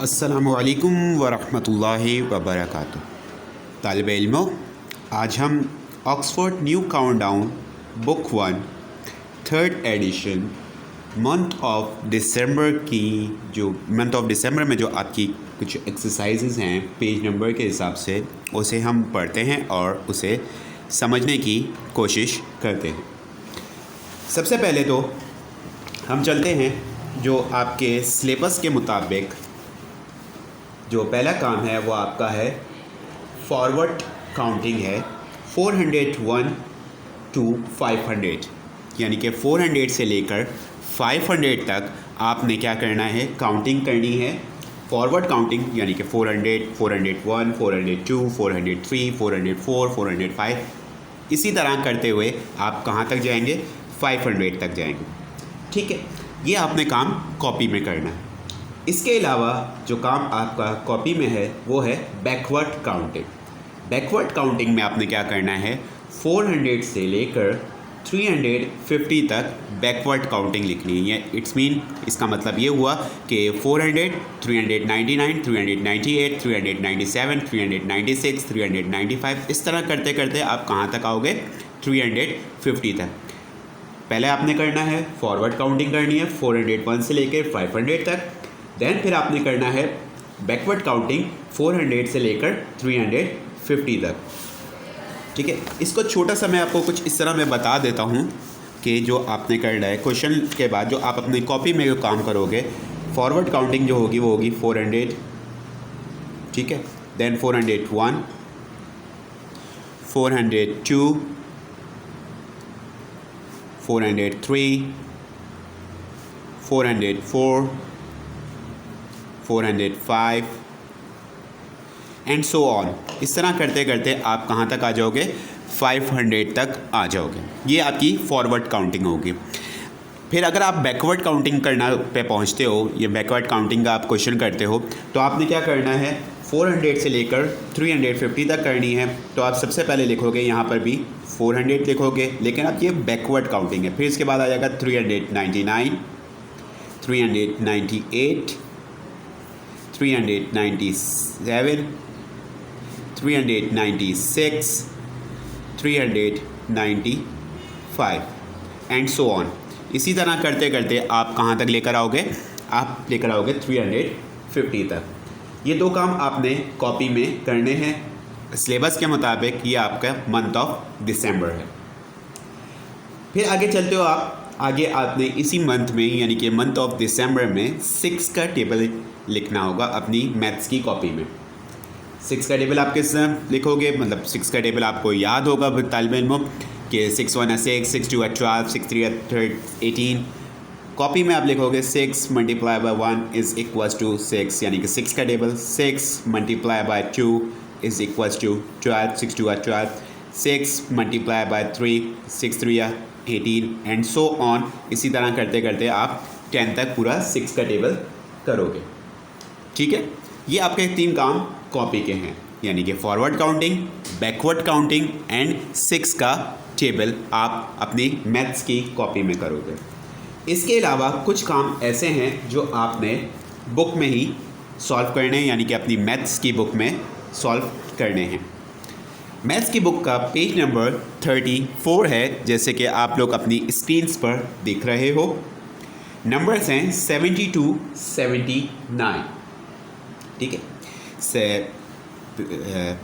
अस्सलामुअलैकुम वरहमतुल्लाहि वबरकातुह। तालिब इल्मों, आज हम Oxford new countdown book 1 third edition month of December की जो मंथ ऑफ दिसंबर में जो आपकी कुछ एक्सरसाइजेज़ हैं पेज नंबर के हिसाब से उसे हम पढ़ते हैं और उसे समझने की कोशिश करते हैं। सबसे पहले तो हम चलते हैं जो आपके सिलेबस के मुताबिक जो पहला काम है वो आपका है फॉरवर्ड काउंटिंग है 401 टू 500, यानी कि 400 से लेकर 500 तक आपने क्या करना है, काउंटिंग करनी है। फॉरवर्ड काउंटिंग यानी कि 400, 401, 402, 403, 404, 405, इसी तरह करते हुए आप कहाँ तक जाएंगे, 500 तक जाएंगे। ठीक है, ये आपने काम कॉपी में करना है। इसके अलावा जो काम आपका कॉपी में है वो है बैकवर्ड काउंटिंग। बैकवर्ड काउंटिंग में आपने क्या करना है, 400 से लेकर 350 तक बैकवर्ड काउंटिंग लिखनी है। इट्स मीन इसका मतलब ये हुआ कि 400, 399, 398, 397, 396, 395, इस तरह करते करते आप कहाँ तक आओगे, 350 तक। पहले आपने करना है फॉरवर्ड काउंटिंग करनी है 401 से लेकर 500 तक। देन फिर आपने करना है बैकवर्ड काउंटिंग 400 से लेकर 350 तक। ठीक है, इसको छोटा सा मैं आपको कुछ इस तरह मैं बता देता हूँ कि जो आपने करना है क्वेश्चन के बाद जो आप अपनी कॉपी में जो काम करोगे, फॉरवर्ड काउंटिंग जो होगी वो होगी 400, ठीक है, देन 401, 402, 403, 404, 405 एंड सो ऑन। इस तरह करते करते आप कहाँ तक आ जाओगे, 500 तक आ जाओगे। ये आपकी फॉरवर्ड काउंटिंग होगी। फिर अगर आप बैकवर्ड काउंटिंग करना पे पहुँचते हो, ये बैकवर्ड काउंटिंग का आप क्वेश्चन करते हो, तो आपने क्या करना है, 400 से लेकर 350 तक करनी है। तो आप सबसे पहले लिखोगे यहाँ पर भी 400 लिखोगे, लेकिन अब ये बैकवर्ड काउंटिंग है। फिर इसके बाद आ जाएगा 399, 398, 397, 396, 395 एंड सो ऑन। इसी तरह करते करते आप कहाँ तक लेकर आओगे, आप लेकर आओगे 350 तक। ये दो काम आपने कॉपी में करने हैं सिलेबस के मुताबिक। ये आपका मंथ ऑफ दिसंबर है। फिर आगे चलते हो आप, आगे आपने इसी मंथ में यानी कि मंथ ऑफ दिसंबर में 6 का टेबल लिखना होगा अपनी मैथ्स की कॉपी में। 6 का टेबल आप किस लिखोगे, मतलब 6 का टेबल आपको याद होगा तालिब इल्मों कि 6 1 6, 6 2 12, 6 3 18। कॉपी में आप लिखोगे 6 multiply by 1 is equals to 6, यानी कि 6 का table 6 multiply by 2 is equals to 12, 6 2 12, 6 multiply by 3, 6 3 18 and so on. इसी तरह करते करते आप 10 तक पूरा 6 का टेबल करोगे। ठीक है, ये आपके 3 काम कॉपी के हैं, यानी कि forward counting, backward counting and 6 का टेबल आप अपनी मैथ्स की कॉपी में करोगे। इसके अलावा कुछ काम ऐसे हैं जो आपने बुक में ही सॉल्व करने हैं, यानी कि अपनी मैथ्स की बुक में सॉल्व करने हैं। मैथ्स की बुक का पेज नंबर 34 है, जैसे कि आप लोग अपनी स्क्रीन्स पर देख रहे हो। नंबर्स हैं 70 टू 79। ठीक है,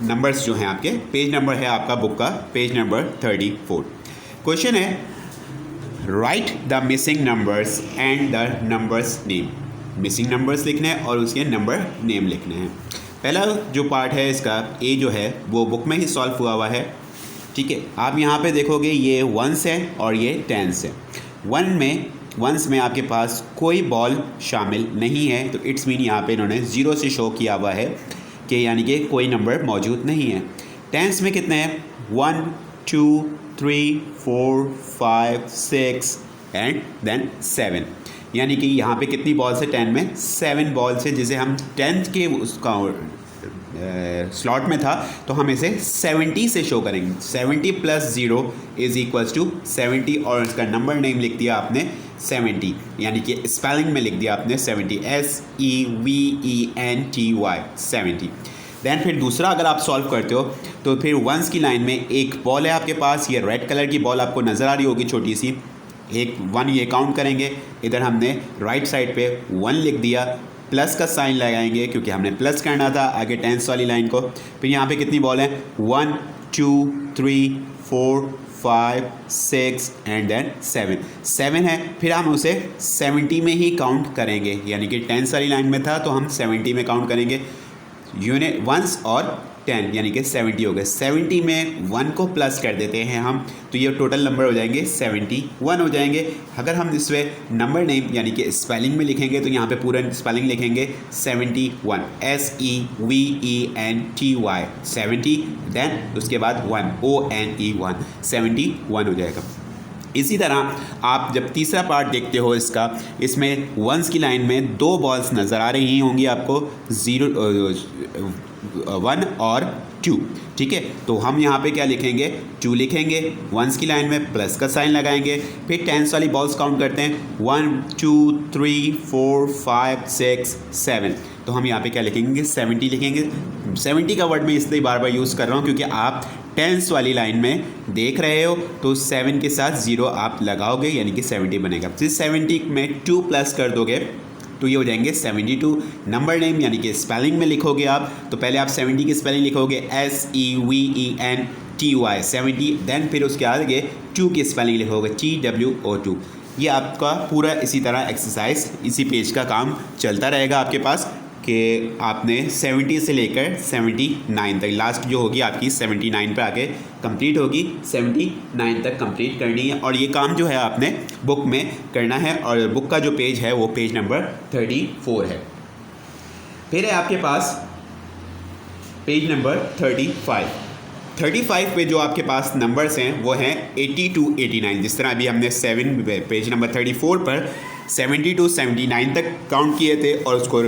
नंबर्स जो हैं आपके, पेज नंबर है आपका बुक का पेज नंबर 34। क्वेश्चन है write the missing numbers and the numbers name. Missing numbers लिखने हैं और उसके नंबर नेम लिखने हैं। पहला जो पार्ट है इसका ए जो है वो बुक में ही सॉल्व हुआ हुआ है। ठीक है, आप यहाँ पे देखोगे ये 1s है और ये 10s है। 1s में आपके पास कोई बॉल शामिल नहीं है, तो इट्स मीन यहाँ पे इन्होंने 0 से शो किया हुआ है कि यानी कि कोई नंबर मौजूद नहीं है। 10s में कितने हैं, 1 2 3 4 5 6 एंड देन 7, यानी कि यहाँ पे कितनी बॉल्स है 10 में, 7 बॉल्स है, जिसे हम 10th के उसका स्लॉट में था, तो हम इसे 70 से शो करेंगे। 70 + 0 इज़ इक्वल्स टू 70 और इसका नंबर नेम लिख दिया आपने 70, यानी कि स्पेलिंग में लिख दिया आपने 70, SEVENTY 70। देन फिर दूसरा अगर आप सॉल्व करते हो तो फिर वंस की लाइन में एक बॉल है आपके पास, ये रेड कलर की बॉल आपको नज़र आ रही होगी छोटी सी, एक 1 ये काउंट करेंगे। इधर हमने राइट साइड पे 1 लिख दिया, प्लस का साइन लगाएंगे क्योंकि हमने प्लस करना था आगे टेंस वाली लाइन को। फिर यहाँ पे कितनी बॉल हैं, 1 2 3 4 5 6 एंड देन 7 है। फिर हम उसे 70 में ही काउंट करेंगे, यानी कि टेंस वाली लाइन में था तो हम 70 में काउंट करेंगे। यूनिट वंस और 10 यानी कि 70 हो गए। 70 में 1 को प्लस कर देते हैं हम, तो ये टोटल नंबर हो जाएंगे 71 हो जाएंगे। अगर हम इसमें नंबर नेम यानी कि स्पेलिंग में लिखेंगे तो यहाँ पे पूरा स्पेलिंग लिखेंगे 71, SEVENTY 70, देन उसके बाद 1 ONE 1, 71 हो जाएगा। इसी तरह आप जब तीसरा पार्ट देखते हो इसका, इसमें वंस की लाइन में 2 बॉल्स नज़र आ रही होंगी आपको, 1 और 2, ठीक है। तो हम यहाँ पे क्या लिखेंगे, 2 लिखेंगे, वंस की लाइन में प्लस का साइन लगाएंगे। फिर टेंस वाली बॉल्स काउंट करते हैं, 1 2 3 4 5 6 7, तो हम यहाँ पे क्या लिखेंगे, 70 लिखेंगे। 70 का वर्ड मैं इसलिए बार बार यूज़ कर रहा हूँ क्योंकि आप टेंस वाली लाइन में देख रहे हो, तो 7 के साथ 0 आप लगाओगे यानी कि 70 बनेगा। फिर 70 में 2 प्लस कर दोगे तो ये हो जाएंगे 72। नंबर नेम यानी कि स्पेलिंग में लिखोगे आप, तो पहले आप 70 की स्पेलिंग लिखोगे SEVENTY 70, देन फिर उसके आगे 2 की स्पेलिंग लिखोगे TWO2। ये आपका पूरा इसी तरह एक्सरसाइज इसी पेज का काम चलता रहेगा आपके पास कि आपने 70 से लेकर 79 तक, लास्ट जो होगी आपकी 79 पर आके कंप्लीट होगी, 79 तक कंप्लीट करनी है। और ये काम जो है आपने बुक में करना है, और बुक का जो पेज है वो पेज नंबर 34 है। फिर है आपके पास पेज नंबर 35 पे जो आपके पास नंबर्स हैं वो हैं 80 to 89। जिस तरह अभी हमने पेज नंबर 34 पर 70 to 79 तक काउंट किए थे और उसको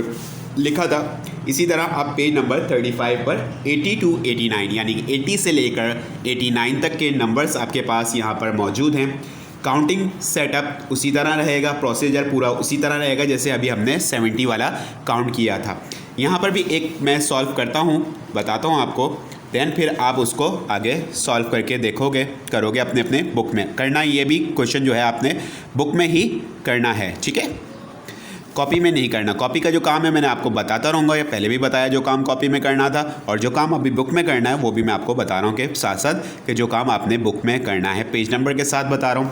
लिखा था, इसी तरह आप पेज नंबर 35 पर 80 to 89 यानी कि 80 से लेकर 89 तक के नंबर्स आपके पास यहाँ पर मौजूद हैं। काउंटिंग सेटअप उसी तरह रहेगा, प्रोसीजर पूरा उसी तरह रहेगा जैसे अभी हमने 70 वाला काउंट किया था। यहाँ पर भी एक मैं सॉल्व करता हूँ, बताता हूँ आपको, देन फिर आप उसको आगे सॉल्व करके देखोगे, करोगे अपने अपने बुक में। करना ये भी क्वेश्चन जो है आपने बुक में ही करना है, ठीक है, कॉपी में नहीं करना। कॉपी का जो काम है मैंने आपको बताता रहूँगा, या पहले भी बताया जो काम कॉपी में करना था, और जो काम अभी बुक में करना है वो भी मैं आपको बता रहा हूँ कि साथ साथ कि जो काम आपने बुक में करना है पेज नंबर के साथ बता रहा हूँ।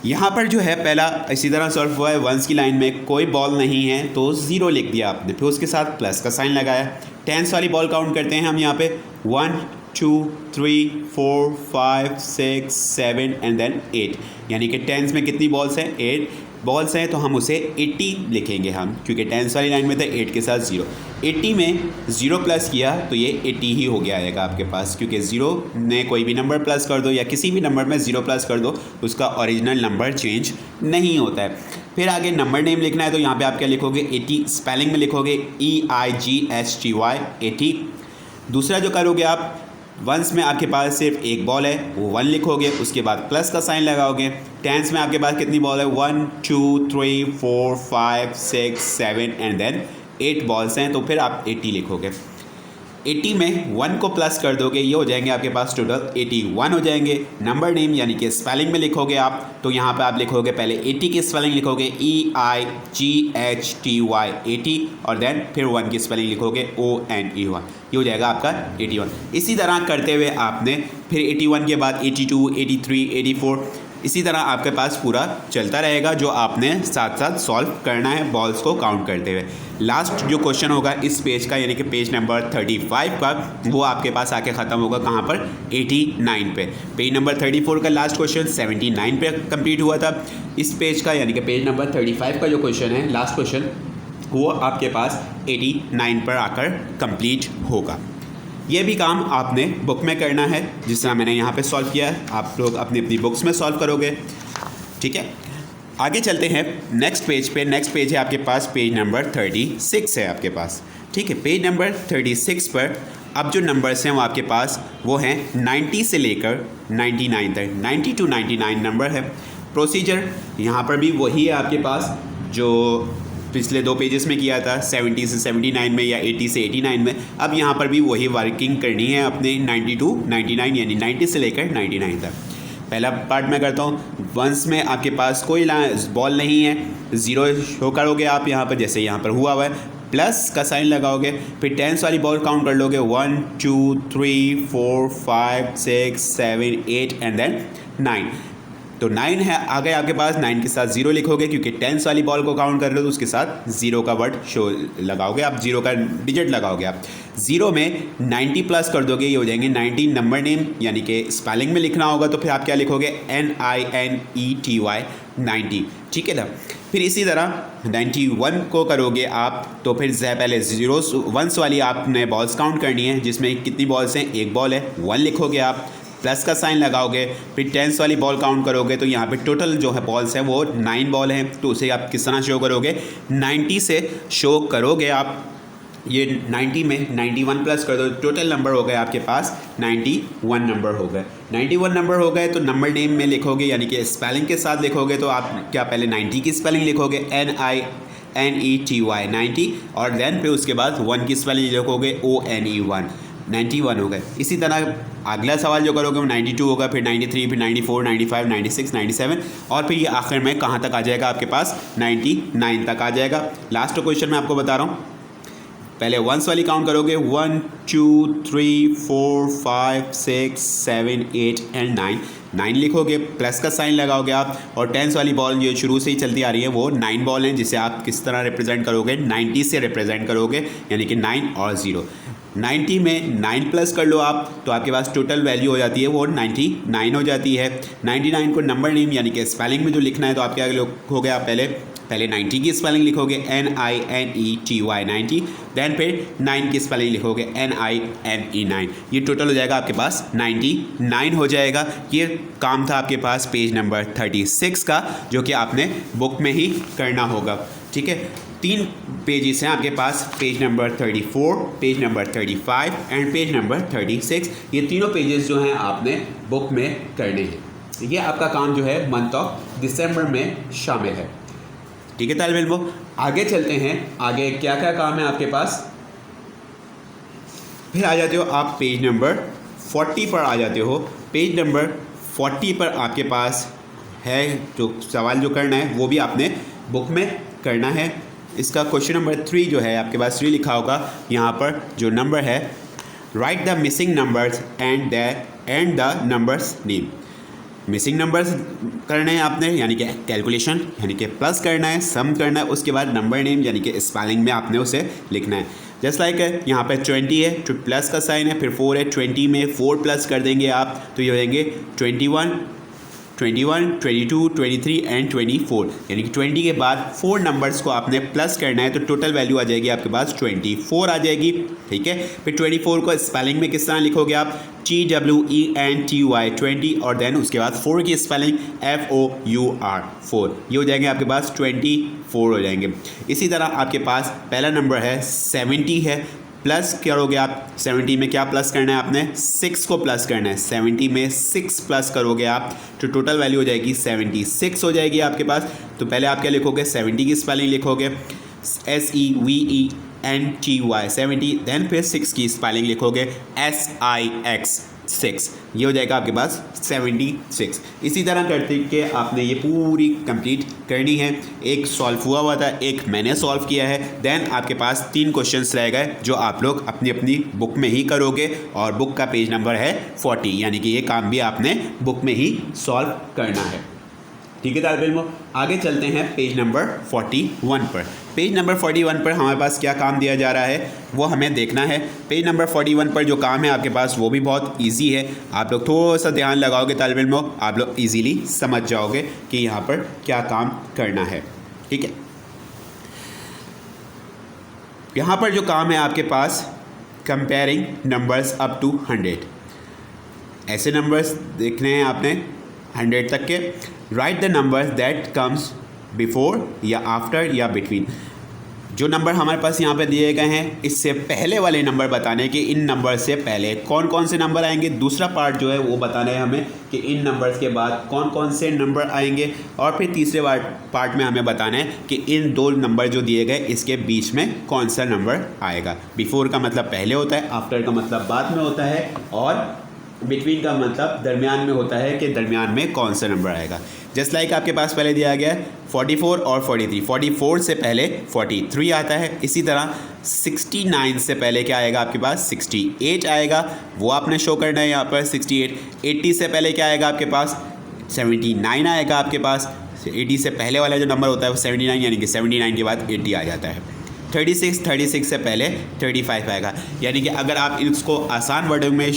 यहाँ पर जो है पहला इसी तरह सॉल्व हुआ है, वंस की लाइन में कोई बॉल नहीं है तो 0 लिख दिया आपने, फिर उसके साथ प्लस का साइन लगाया। टेंस वाली बॉल काउंट करते हैं हम यहाँ पे 1 2 3 4 5 6 7 एंड देन 8, यानी कि टेंस में कितनी बॉल्स हैं, 8 बॉल्स हैं, तो हम उसे 80 लिखेंगे हम, क्योंकि टेंस वाली लाइन में था 8 के साथ 0। 80 में 0 प्लस किया तो ये 80 ही हो गया आएगा आपके पास, क्योंकि 0 ने कोई भी नंबर प्लस कर दो या किसी भी नंबर में 0 प्लस कर दो उसका ओरिजिनल नंबर चेंज नहीं होता है। फिर आगे नंबर नेम लिखना है, तो यहाँ पे आप क्या लिखोगे, 80 स्पेलिंग में लिखोगे EIGHTY 80। दूसरा जो करोगे आप, वंस में आपके पास सिर्फ एक बॉल है वो 1 लिखोगे, उसके बाद प्लस का साइन लगाओगे। टेंस में आपके पास कितनी बॉल है, 1 2 3 4 5 6 7 एंड देन 8 बॉल्स हैं, तो फिर आप 80 लिखोगे। 80 में 1 को प्लस कर दोगे, ये हो जाएंगे आपके पास टोटल 81 हो जाएंगे। नंबर नेम यानी कि स्पेलिंग में लिखोगे आप, तो यहाँ पे आप लिखोगे पहले 80 की स्पेलिंग लिखोगे EIGHTY 80, और देन फिर 1 की स्पेलिंग लिखोगे ONE 1, ये हो जाएगा आपका 81। इसी तरह करते हुए आपने फिर 81 के बाद 82 83 84 इसी तरह आपके पास पूरा चलता रहेगा, जो आपने साथ साथ सॉल्व करना है बॉल्स को काउंट करते हुए। लास्ट जो क्वेश्चन होगा इस पेज का यानी कि पेज नंबर 35 का, वो आपके पास आके ख़त्म होगा कहाँ पर, 89 पे। पेज नंबर 34 का लास्ट क्वेश्चन 79 पे कंप्लीट हुआ था। इस पेज का यानी कि पेज नंबर 35 का जो क्वेश्चन है लास्ट क्वेश्चन, वो आपके पास 89 पर आकर कंप्लीट होगा। ये भी काम आपने बुक में करना है, जिस तरह मैंने यहाँ पे सॉल्व किया है, आप लोग अपनी अपनी बुक्स में सॉल्व करोगे, ठीक है। आगे चलते हैं नेक्स्ट पेज पे। नेक्स्ट पेज है आपके पास पेज नंबर 36 है आपके पास, ठीक है, पेज नंबर 36 पर अब जो नंबर्स हैं वो आपके पास वो हैं 90 से लेकर 99 तक, 90 to 99 नंबर है। प्रोसीजर यहाँ पर भी वही है आपके पास जो पिछले 2 पेजेस में किया था, 70 से 79 में या 80 से 89 में। अब यहाँ पर भी वही वर्किंग करनी है अपने 90 to 99, यानी 90 से लेकर 99 तक। पहला पार्ट मैं करता हूँ। वंस में आपके पास कोई बॉल नहीं है, ज़ीरो शो करोगे आप यहाँ पर, जैसे यहाँ पर हुआ हुआ है, प्लस का साइन लगाओगे, फिर टेंस वाली बॉल काउंट कर लोगे, 1 2 3 4 5 6 7 8 एंड देन 9। तो 9 है आ गए आपके पास, 9 के साथ 0 लिखोगे क्योंकि टेंस वाली बॉल को काउंट कर रहे हो तो उसके साथ 0 का वर्ड शो लगाओगे आप, 0 का डिजिट लगाओगे आप। 0 में 90 प्लस कर दोगे, ये हो जाएंगे 90 नंबर नेम, यानी कि स्पेलिंग में लिखना होगा तो फिर आप क्या लिखोगे, NINETY 90, ठीक है ना। फिर इसी तरह 91 को करोगे आप तो फिर पहले ज़ीरोस वंस वाली आपने बॉल्स काउंट करनी है, जिसमें कितनी बॉल्स हैं, एक बॉल है, 1 लिखोगे आप, प्लस का साइन लगाओगे, फिर टेंस वाली बॉल काउंट करोगे तो यहाँ पे टोटल जो है बॉल्स हैं वो 9 बॉल हैं। तो उसे आप किस तरह शो करोगे, 90 से शो करोगे आप, ये 90 में 91 प्लस कर दो, टोटल नंबर हो गए आपके पास 91 नंबर हो गए। 91 नंबर हो गए तो नंबर नेम में लिखोगे, यानी कि स्पेलिंग के साथ लिखोगे तो आप क्या पहले 90 की स्पेलिंग लिखोगे, NINETY 90, और देन फिर उसके बाद 1 की स्पेलिंग लिखोगे, ONE 91 हो गए। इसी तरह अगला सवाल जो करोगे वो 92 होगा, फिर 93, फिर 94, 95, 96, 97, और फिर ये आखिर में कहाँ तक आ जाएगा आपके पास, 99 तक आ जाएगा। लास्ट क्वेश्चन मैं आपको बता रहा हूँ। पहले वंस वाली काउंट करोगे, 1 2 3 4 5 6 7 8 एंड 9 लिखोगे, प्लस का साइन लगाओगे आप, और टेंस वाली बॉल जो शुरू से ही चलती आ रही है वो 9 बॉल हैं, जिसे आप किस तरह रिप्रेजेंट करोगे, 90 से रिप्रेजेंट करोगे, यानी कि 9 और 0। 90 में 9 प्लस कर लो आप तो आपके पास टोटल वैल्यू हो जाती है वो 99 हो जाती है। 99 को नंबर नेम यानी कि स्पेलिंग में जो लिखना है तो आप क्या लिखोगे, आप पहले 90 की स्पेलिंग लिखोगे, NINETY 90, देन फिर 9 की स्पेलिंग लिखोगे, NINE 9। ये टोटल हो जाएगा आपके पास 99 हो जाएगा। ये काम था आपके पास पेज नंबर 36 का, जो कि आपने बुक में ही करना होगा, ठीक है। 3 पेजेस हैं आपके पास, page number 34, page number 35 and page number 36। ये तीनों पेजेस जो हैं आपने बुक में करने हैं। ये आपका काम जो है मंथ ऑफ दिसंबर में शामिल है, ठीक है तालिब इल्मों। आगे चलते हैं, आगे क्या क्या काम है आपके पास। फिर आ जाते हो आप पेज नंबर 40 पर आ जाते हो। पेज नंबर 40 पर आपके पास है जो सवाल जो करना है वो भी आपने बुक में करना है। इसका क्वेश्चन नंबर 3 जो है आपके पास 3 लिखा होगा, यहाँ पर जो नंबर है, write the missing numbers and the numbers name. Missing numbers करने हैं आपने, यानी कि कैलकुलेशन, यानी कि प्लस करना है, सम करना है, उसके बाद नंबर नेम यानी कि स्पेलिंग में आपने उसे लिखना है। जस्ट लाइक यहाँ पे 20 है तो प्लस का साइन है, फिर 4 है, 20 में 4 प्लस कर देंगे आप तो ये हो जाएंगे 21, 22, 23 एंड 24, यानी कि 20 के बाद 4 नंबर्स को आपने प्लस करना है तो टोटल वैल्यू आ जाएगी आपके पास 24 आ जाएगी, ठीक है। फिर 24 को स्पेलिंग में किस तरह लिखोगे आप, TWENTY 20, और देन उसके बाद 4 की स्पेलिंग FOUR 4, ये हो जाएंगे आपके पास 24 हो जाएंगे। इसी तरह आपके पास पहला नंबर है 70 है, प्लस करोगे आप 70 में क्या प्लस करना है आपने, 6 को प्लस करना है, 70 में 6 प्लस करोगे आप तो टोटल वैल्यू हो जाएगी 76 हो जाएगी आपके पास। तो पहले आप क्या लिखोगे, 70 की स्पेलिंग लिखोगे SEVENTY 70, देन फिर 6 की स्पेलिंग लिखोगे SIX 6, ये हो जाएगा आपके पास 76। इसी तरह करते कि आपने ये पूरी कंप्लीट करनी है। एक सॉल्व हुआ था, एक मैंने सॉल्व किया है, देन आपके पास 3 क्वेश्चंस रह गए जो आप लोग अपनी अपनी बुक में ही करोगे, और बुक का पेज नंबर है 40, यानी कि ये काम भी आपने बुक में ही सॉल्व करना है, ठीक है तालिब इल्मों। आगे चलते हैं पेज नंबर 41 पर। पेज नंबर 41 पर हमारे पास क्या काम दिया जा रहा है वो हमें देखना है। पेज नंबर 41 पर जो काम है आपके पास वो भी बहुत इजी है, आप लोग थोड़ा सा ध्यान लगाओगे तालिब इल्मों, आप लोग इजीली समझ जाओगे कि यहाँ पर क्या काम करना है, ठीक है। यहाँ पर जो काम है आपके पास, कंपेयरिंग नंबर्स अप टू 100, ऐसे नंबर्स देखने हैं आपने 100 तक के। Right the numbers that comes before या आफ्टर या बिटवीन, जो नंबर हमारे पास यहाँ पे दिए गए हैं इससे पहले वाले नंबर बताने कि इन नंबर से पहले कौन कौन से नंबर आएंगे। दूसरा पार्ट जो है वो बताना है हमें कि इन नंबर्स के बाद कौन कौन से नंबर आएंगे। और फिर तीसरे पार्ट में हमें बताना है कि इन दो नंबर जो दिए गए इसके बीच में कौन सा नंबर आएगा। बिफोर का मतलब पहले होता है, आफ्टर का मतलब बाद में होता है, और बिटवीन का मतलब दरमियान में होता है कि दरमियान में कौन सा नंबर आएगा। जस्ट लाइक आपके पास पहले दिया गया है 44 और 43। 44 से पहले 43 आता है। इसी तरह 69 से पहले क्या आएगा आपके पास 68 आएगा, वो आपने शो करना है यहाँ पर 68। 80 से पहले क्या आएगा आपके पास 79 आएगा आपके पास। 80 से पहले वाला जो नंबर होता है वो 79, यानी कि 79 के बाद 80 आ जाता है। 36 से पहले 35 आएगा। यानी कि अगर आप इसको आसान वर्डों में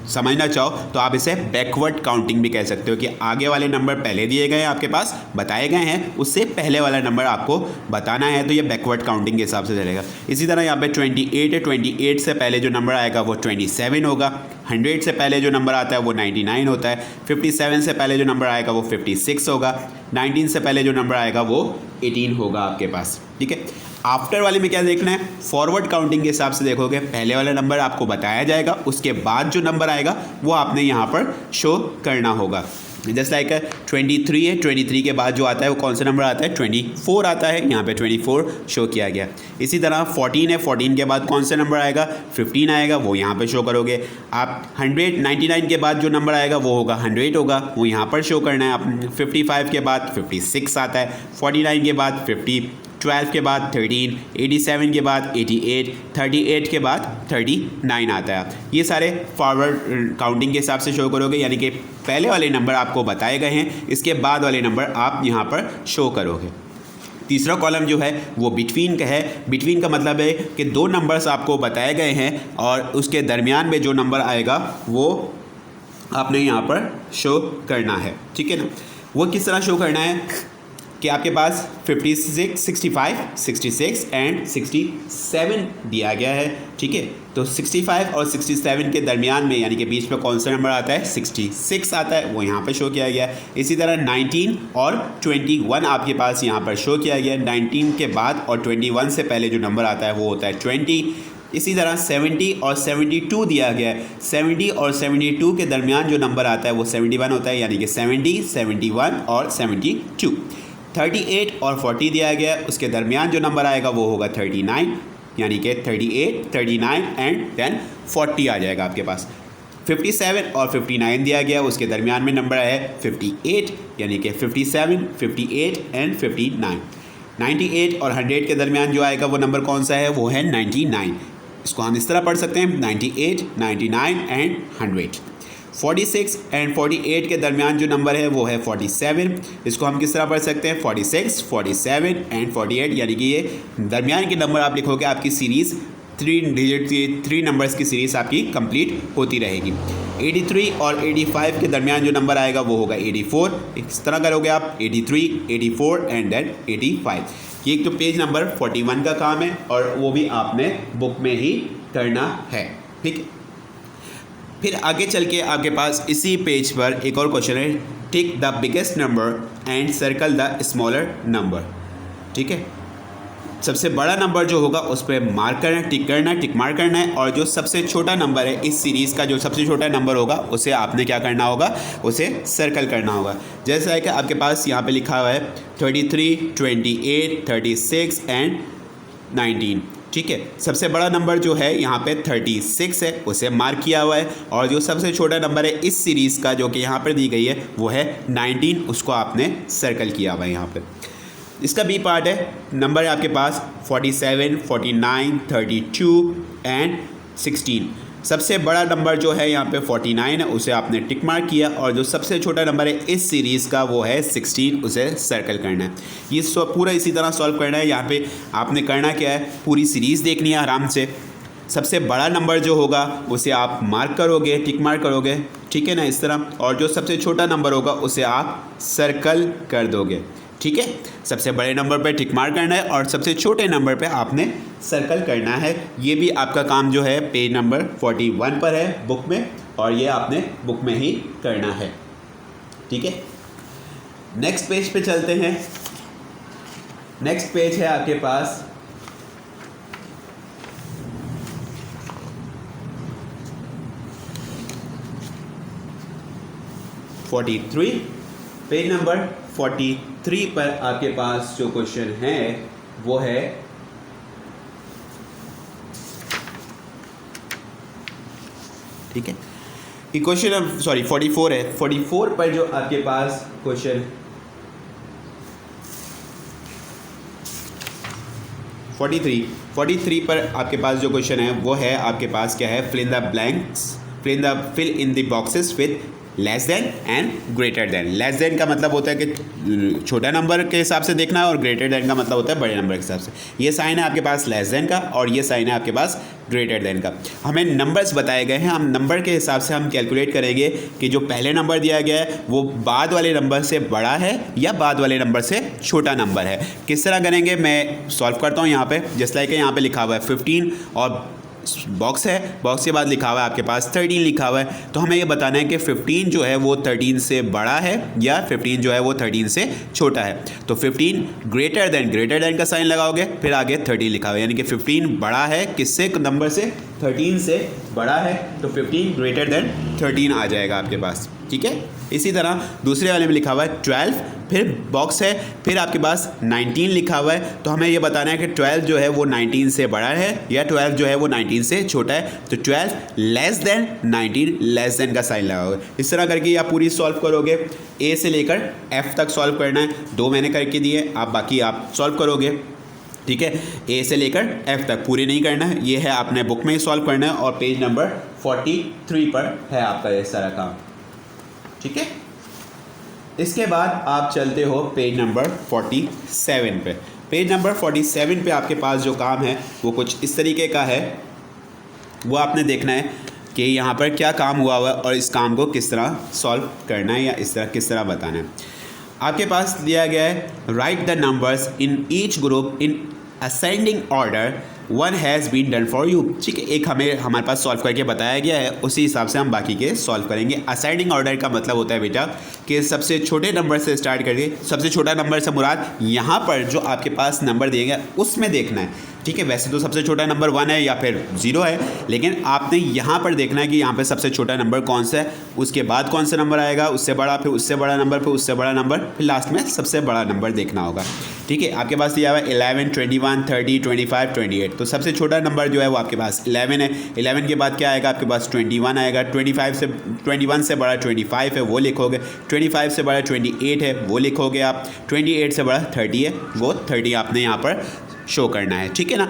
समझना चाहो तो आप इसे बैकवर्ड काउंटिंग भी कह सकते हो कि आगे वाले नंबर पहले दिए गए हैं आपके पास बताए गए हैं, उससे पहले वाला नंबर आपको बताना है, तो ये बैकवर्ड काउंटिंग के हिसाब से चलेगा। इसी तरह यहाँ पे 28 है, 28 से पहले जो नंबर आएगा वो 27 होगा। 100 से पहले जो नंबर आता है वो 99 होता है। 57 से पहले जो नंबर आएगा वो 56 होगा। 19 से पहले जो नंबर आएगा वो 18 होगा आपके पास। ठीक है, आफ्टर वाले में क्या देखना है, फॉरवर्ड काउंटिंग के हिसाब से देखोगे पहले वाला नंबर आपको बताया जाएगा, उसके बाद जो नंबर आएगा वो आपने यहाँ पर शो करना होगा। जस्ट लाइक 23 है, 23 के बाद जो आता है वो कौन सा नंबर आता है 24 आता है, यहाँ पे 24 शो किया गया। इसी तरह 14 है, 14 के बाद कौन सा नंबर आएगा 15 आएगा, वो यहाँ पे शो करोगे। आप 199 के बाद जो नंबर आएगा वो होगा 100 होगा, वो यहाँ पर शो करना है। आप 55 के बाद 56 आता है, 49 के बाद 50, 12 के बाद 13, 87 के बाद 88, 38 के बाद 39 आता है। ये सारे फॉरवर्ड काउंटिंग के हिसाब से शो करोगे, यानी कि पहले वाले नंबर आपको बताए गए हैं, इसके बाद वाले नंबर आप यहाँ पर शो करोगे। तीसरा कॉलम जो है वो बिटवीन का है। बिटवीन का मतलब है कि दो नंबर्स आपको बताए गए हैं और उसके दरमियान में जो नंबर आएगा वो आपने यहाँ पर शो करना है। ठीक है ना, वो किस तरह शो करना है कि आपके पास 56, 65, 66 एंड 67 दिया गया है। ठीक है, तो 65 और 67 के दरमियान में यानी कि बीच में कौन सा नंबर आता है 66 आता है, वो यहाँ पर शो किया गया है। इसी तरह 19 और 21 आपके पास यहाँ पर शो किया गया है। 19 के बाद और 21 से पहले जो नंबर आता है वो होता है 20। इसी तरह 70 और 72 दिया गया है। 70 और 72 के दरमियान जो नंबर आता है वो 71 होता है, यानी कि 70, 71 और 72। 38 और 40 दिया गया है, उसके दरमियान जो नंबर आएगा वो होगा 39, यानी कि 38, 39 एंड देन 40 आ जाएगा आपके पास। 57 और 59 दिया गया, उसके दरमियान में नंबर है 58, यानी कि 57, 58 एंड 59। 98 और 100 के दरमियान जो आएगा वो नंबर कौन सा है, वो है 99। इसको हम इस तरह पढ़ सकते हैं 98, 99 एंड 100। 46 एंड 48 के दरमियान जो नंबर है वो है 47। इसको हम किस तरह पढ़ सकते हैं 46, 47 एंड 48, यानी कि ये दरमियान के नंबर आप लिखोगे, आपकी सीरीज़ 3 डिजिट की 3 नंबर्स की सीरीज़ आपकी कंप्लीट होती रहेगी। 83 और 85 के दरमियान जो नंबर आएगा वो होगा 84। इस तरह करोगे आप 83, 84 एंड देन 85। ये एक तो पेज नंबर 41 का काम है और वो भी आपने बुक में ही करना है। ठीक है, फिर आगे चल के आपके पास इसी पेज पर एक और क्वेश्चन है, tick the biggest number and circle the smaller number. ठीक है, सबसे बड़ा नंबर जो होगा उस पर मार्क करना है, टिक करना है, टिक मार्क करना है, और जो सबसे छोटा नंबर है इस सीरीज़ का जो सबसे छोटा नंबर होगा उसे आपने क्या करना होगा, उसे सर्कल करना होगा। जैसा है कि आपके पास यहाँ पे लिखा हुआ है 33, 28, 36 एंड 19। ठीक है, सबसे बड़ा नंबर जो है यहाँ पे 36 है, उसे मार्क किया हुआ है, और जो सबसे छोटा नंबर है इस सीरीज़ का जो कि यहाँ पर दी गई है वो है 19, उसको आपने सर्कल किया हुआ है यहाँ पे। इसका बी पार्ट है, नंबर है आपके पास 47, 49, 32 एंड 16। सबसे बड़ा नंबर जो है यहाँ पे 49 है, उसे आपने टिक मार्क किया, और जो सबसे छोटा नंबर है इस सीरीज़ का वो है 16, उसे सर्कल करना है। ये पूरा इसी तरह सॉल्व करना है। यहाँ पे आपने करना क्या है, पूरी सीरीज़ देखनी है आराम से। सबसे बड़ा नंबर जो होगा उसे आप मार्क करोगे, टिक मार्क करोगे, ठीक है ना, इस तरह, और जो सबसे छोटा नंबर होगा उसे आप सर्कल कर दोगे। ठीक है, सबसे बड़े नंबर पर टिक मार्क करना है और सबसे छोटे नंबर पे आपने सर्कल करना है। ये भी आपका काम जो है पेज नंबर 41 पर है बुक में, और ये आपने बुक में ही करना है। ठीक है, नेक्स्ट पेज पे चलते हैं। नेक्स्ट पेज है आपके पास 43। पेज नंबर 43 पर आपके पास जो क्वेश्चन है वो है ठीक है, ये क्वेश्चन सॉरी 44 है। 44 पर जो आपके पास क्वेश्चन 43 पर आपके पास जो क्वेश्चन है वो है आपके पास क्या है, fill in the boxes with less than and greater than. Less than का मतलब होता है कि छोटा नंबर के हिसाब से देखना है, और ग्रेटर देन का मतलब होता है बड़े नंबर के हिसाब से। ये साइन है आपके पास लेस देन का, और ये साइन है आपके पास ग्रेटर देन का। हमें नंबर्स बताए गए हैं, हम नंबर के हिसाब से हम कैलकुलेट करेंगे कि जो पहले नंबर दिया गया है वो बाद वाले नंबर से बड़ा है या बाद वाले नंबर से छोटा नंबर है। किस तरह करेंगे, मैं सॉल्व करता हूँ यहाँ पे। जस्ट लाइक यहाँ पे लिखा हुआ है 15 और बॉक्स है, बॉक्स के बाद लिखा हुआ है आपके पास 13 लिखा हुआ है। तो हमें ये बताना है कि 15 जो है वो 13 से बड़ा है या 15 जो है वो 13 से छोटा है। तो 15 ग्रेटर देन का साइन लगाओगे, फिर आगे 13 लिखा हुआ है, यानी कि 15 बड़ा है किससे, नंबर से 13 से बड़ा है, तो 15 ग्रेटर देन 13 आ जाएगा आपके पास। ठीक है, इसी तरह दूसरे वाले में लिखा हुआ है 12, फिर बॉक्स है, फिर आपके पास 19 लिखा हुआ है। तो हमें ये बताना है कि 12 जो है वो 19 से बड़ा है या 12 जो है वो 19 से छोटा है। तो 12 लेस देन 19, लेस देन का साइन लगाओगे। इस तरह करके आप पूरी सॉल्व करोगे, ए से लेकर एफ तक सॉल्व करना है। 2 मैंने करके दिए, आप बाकी आप सॉल्व करोगे। ठीक है, ए से लेकर एफ तक पूरी नहीं करना है, ये है आपने बुक में ही सॉल्व करना है, और पेज नंबर 43 पर है आपका ये सारा काम। ठीक है, इसके बाद आप चलते हो पेज नंबर 47 पे। पेज नंबर 47 पे आपके पास जो काम है वो कुछ इस तरीके का है। वो आपने देखना है कि यहाँ पर क्या काम हुआ है और इस काम को किस तरह सॉल्व करना है या इस तरह किस तरह बताना है। आपके पास दिया गया है write the numbers in each group in ascending order, one has been done for you. ठीक है, एक हमारे पास सॉल्व करके बताया गया है, उसी हिसाब से हम बाकी के सॉल्व करेंगे। असेंडिंग ऑर्डर का मतलब होता है बेटा कि सबसे छोटे नंबर से स्टार्ट करके, सबसे छोटा नंबर से मुराद यहाँ पर जो आपके पास नंबर दिए गए उसमें देखना है। ठीक है, वैसे तो सबसे छोटा नंबर 1 है या फिर 0 है, लेकिन आपने यहाँ पर देखना है कि यहाँ पे सबसे छोटा नंबर कौन सा है, उसके बाद कौन सा नंबर आएगा, उससे बड़ा, फिर उससे बड़ा नंबर, फिर उससे बड़ा नंबर, फिर लास्ट में सबसे बड़ा नंबर देखना होगा। ठीक है, आपके पास दिया हुआ है 11, 21, 30, 25, 28। तो सबसे छोटा नंबर जो है वो आपके पास 11 है। 11 के बाद क्या आएगा आपके पास 21 आएगा। 21 से बड़ा 25 है, वो लिखोगे। 25 से बड़ा 28 है, वो लिखोगे आप। 28 से बड़ा 30 है, वो 30 आपने यहाँ पर शो करना है। ठीक है ना,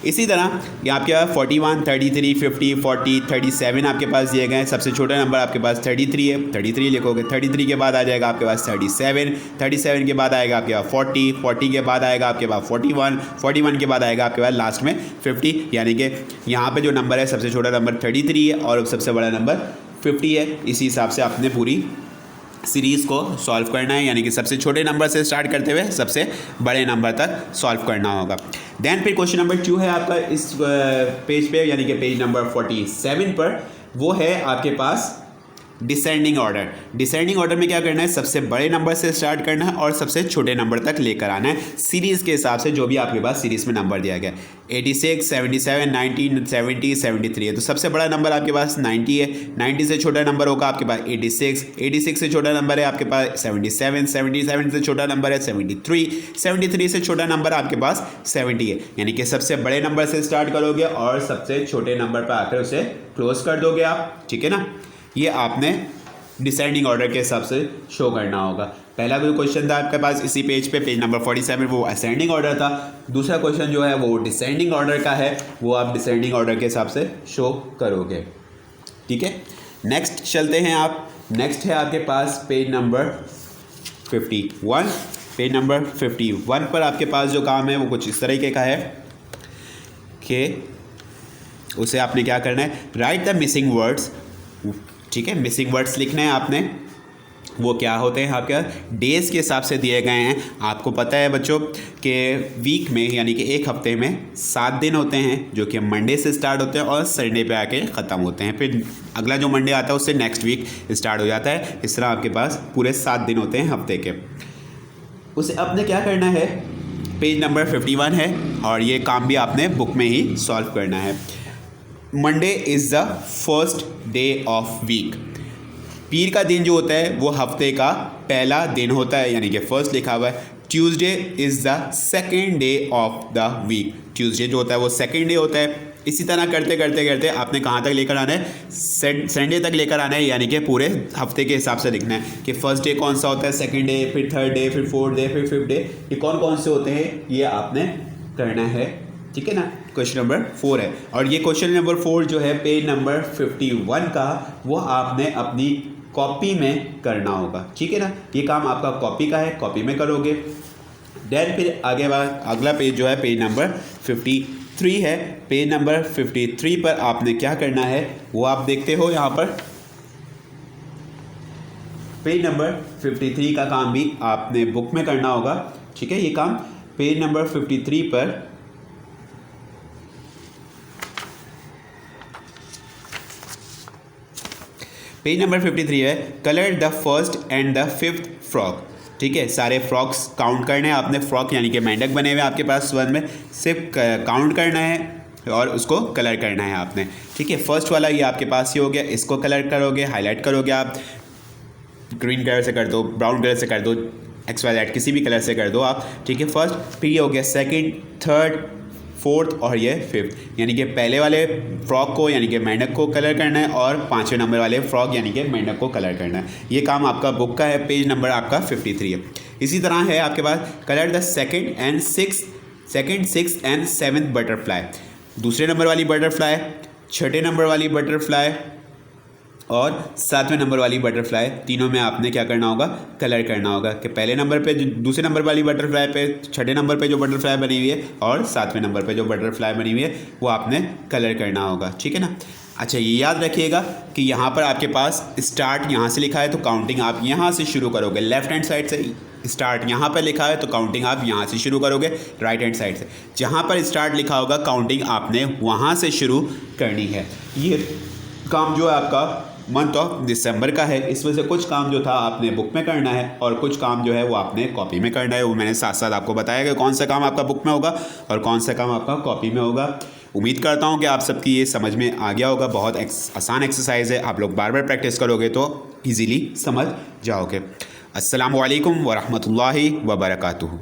इसी तरह ये आपके पास 41, 33, 50, 40, 37 आपके पास दिए गए हैं। सबसे छोटा नंबर आपके पास 33 है, 33 लिखोगे। 33 के बाद आ जाएगा आपके पास 37, 37 के बाद आएगा आपके पास 40, 40 के बाद आएगा आपके पास 41, 41 के बाद आएगा आपके पास लास्ट में 50। यानी कि यहाँ पे जो नंबर है सबसे छोटा नंबर 33 है और सबसे बड़ा नंबर 50 है। इसी हिसाब से आपने पूरी सीरीज़ को सॉल्व करना है, यानी कि सबसे छोटे नंबर से स्टार्ट करते हुए सबसे बड़े नंबर तक सॉल्व करना होगा। देन फिर क्वेश्चन नंबर 2 है आपका इस पेज पे, यानी कि पेज नंबर 47 पर। वो है आपके पास डिसेंडिंग ऑर्डर। डिसेंडिंग ऑर्डर में क्या करना है, सबसे बड़े नंबर से स्टार्ट करना है और सबसे छोटे नंबर तक लेकर आना है, सीरीज़ के हिसाब से जो भी आपके पास सीरीज़ में नंबर दिया गया। 86, 77, 90, 70, 73 है। तो सबसे बड़ा नंबर आपके पास 90 है। 90 से छोटा नंबर होगा आपके पास 86, 86 से छोटा नंबर है आपके पास 77, 77 से छोटा नंबर है 73, 73 से छोटा नंबर आपके पास 70 है। यानी कि सबसे बड़े नंबर से स्टार्ट करोगे और सबसे छोटे नंबर पर आकर उसे क्लोज कर दोगे आप। ठीक है ना, ये आपने डिसेंडिंग ऑर्डर के हिसाब से शो करना होगा। पहला जो क्वेश्चन था आपके पास इसी पेज पे, पेज नंबर 47, वो असेंडिंग ऑर्डर था। दूसरा क्वेश्चन जो है वो डिसेंडिंग ऑर्डर का है, वो आप डिसेंडिंग ऑर्डर के हिसाब से शो करोगे। ठीक है, नेक्स्ट चलते हैं आप। नेक्स्ट है आपके पास पेज नंबर 51। पेज नंबर 51 पर आपके पास जो काम है वो कुछ इस तरीके का है कि उसे आपने क्या करना है, राइट द मिसिंग वर्ड्स। ठीक है, मिसिंग वर्ड्स लिखने हैं आपने। वो क्या होते हैं आपके डेज़ के हिसाब से दिए गए हैं। आपको पता है बच्चों कि वीक में यानी कि एक हफ्ते में 7 दिन होते हैं, जो कि मंडे से स्टार्ट होते हैं और संडे पे आके ख़त्म होते हैं। फिर अगला जो मंडे आता है उससे नेक्स्ट वीक स्टार्ट हो जाता है। इस तरह आपके पास पूरे 7 दिन होते हैं हफ्ते के। उसे आपने क्या करना है, पेज नंबर 51 है और ये काम भी आपने बुक में ही सॉल्व करना है। Monday is the first day of week. पीर का दिन जो होता है वो हफ्ते का पहला दिन होता है, यानी कि फर्स्ट लिखा हुआ है। Tuesday is the second day of the week. Tuesday जो होता है वो सेकेंड डे होता है। इसी तरह करते करते करते आपने कहाँ तक लेकर आना है, संडे तक लेकर आना है, यानी कि पूरे हफ्ते के हिसाब से लिखना है कि फर्स्ट डे कौन सा होता है, सेकंड डे, फिर थर्ड डे, फिर फोर्थ डे, फिर फिफ्थ डे, ये कौन कौन से होते हैं ये आपने करना है। ठीक है ना। क्वेश्चन नंबर 4 है और ये क्वेश्चन नंबर 4 जो है पेज नंबर 51 का, वो आपने अपनी कॉपी में करना होगा। ठीक है ना। ये काम आपका कॉपी का है, कॉपी में करोगे। देन फिर आगे अगला पेज जो है पेज नंबर 53 है। पेज नंबर 53 पर आपने क्या करना है वो आप देखते हो यहाँ पर। पेज नंबर 53 का काम भी आपने बुक में करना होगा। ठीक है। ये काम पेज नंबर 53 पर पेज नंबर 53 है, colour the first and the fifth frock. ठीक है। सारे फ्रॉक्स काउंट करने हैं आपने। फ्रॉक यानी कि मेंढक बने हुए आपके पास वन में, सिर्फ काउंट करना है और उसको कलर करना है आपने। ठीक है। फर्स्ट वाला ये आपके पास ही हो गया, इसको कलर करोगे, हाईलाइट करोगे आप, ग्रीन कलर से कर दो, ब्राउन कलर से कर दो, XYZ किसी भी कलर से कर दो आप। ठीक है। फर्स्ट, फिर ये हो गया सेकंड, थर्ड, फोर्थ और ये फिफ्थ, यानी कि पहले वाले फ्रॉक को यानी कि मेंढक को कलर करना है और 5वें नंबर वाले फ्रॉक यानी कि मेंढक को कलर करना है। ये काम आपका बुक का है, पेज नंबर आपका 53 है। इसी तरह है आपके पास colour the second, sixth and seventh butterfly. दूसरे नंबर वाली बटरफ्लाई, छठे नंबर वाली बटरफ्लाई और 7वें नंबर वाली बटरफ्लाई, तीनों में आपने क्या करना होगा, कलर करना होगा कि पहले नंबर पे दूसरे नंबर वाली बटरफ्लाई पे, छठे नंबर पे जो बटरफ्लाई बनी हुई है और 7वें नंबर पे जो बटरफ्लाई बनी हुई है वो आपने कलर करना होगा। ठीक है ना। अच्छा, ये याद रखिएगा कि यहाँ पर आपके पास स्टार्ट यहाँ से लिखा है तो काउंटिंग आप यहाँ से शुरू करोगे। लेफ्ट हैंड साइड से स्टार्ट यहाँ पर लिखा है तो काउंटिंग आप यहाँ से शुरू करोगे राइट हैंड साइड से। जहाँ पर स्टार्ट लिखा होगा काउंटिंग आपने वहाँ से शुरू करनी है। ये काम जो है आपका मंथ ऑफ दिसंबर का है। इस वजह से कुछ काम जो था आपने बुक में करना है और कुछ काम जो है वो आपने कॉपी में करना है। वो मैंने साथ साथ आपको बताया कि कौन सा काम आपका बुक में होगा और कौन सा काम आपका कॉपी में होगा। उम्मीद करता हूँ कि आप सबकी ये समझ में आ गया होगा। बहुत आसान एक्सरसाइज है, आप लोग बार बार प्रैक्टिस करोगे तो ईज़िली समझ जाओगे। अस्सलामु अलैकुम वरहमतुल्लाहि वबरकातुहू।